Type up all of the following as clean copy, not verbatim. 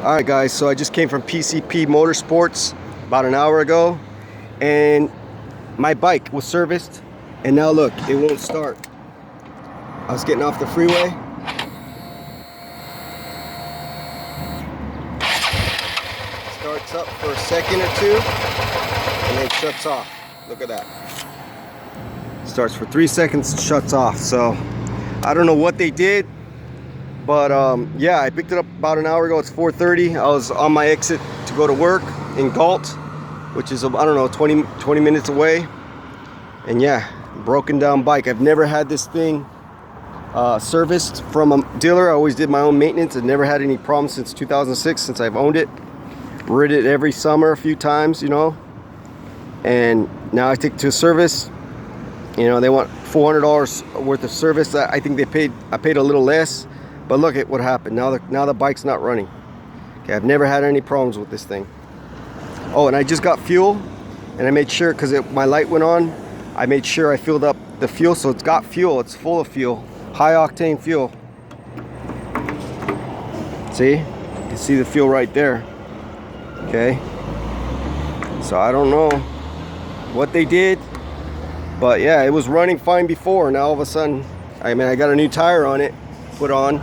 Alright guys, so I just came from PCP Motorsports about an hour ago, and my bike was serviced, and now look, it won't start. I was getting off the freeway. Starts up for a second or two, and then shuts off. Look at that. Starts for 3 seconds, shuts off. So I don't know what they did, but yeah, I picked it up about an hour ago. It's 4:30. I was on my exit to go to work in Galt, which is, I don't know, 20 minutes away. And yeah, broken down bike. I've never had this thing serviced from a dealer. I always did my own maintenance and never had any problems since 2006, since I've owned it. Rid it every summer a few times, you know. And now I take it to a service. You know, they want $400 worth of service. I think I paid a little less. But look at what happened. Now the bike's not running. Okay, I've never had any problems with this thing. Oh, and I just got fuel, and I made sure, because my light went on, I made sure I filled up the fuel, so it's got fuel. It's full of fuel, high octane fuel. See, you can see the fuel right there. Okay, so I don't know what they did, but yeah, it was running fine before. Now all of a sudden, I got a new tire on it, put on.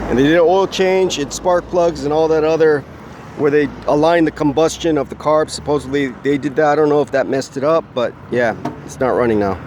And they did an oil change, it spark plugs and all that other, where they align the combustion of the carb. Supposedly they did that. I don't know if that messed it up, but yeah, it's not running now.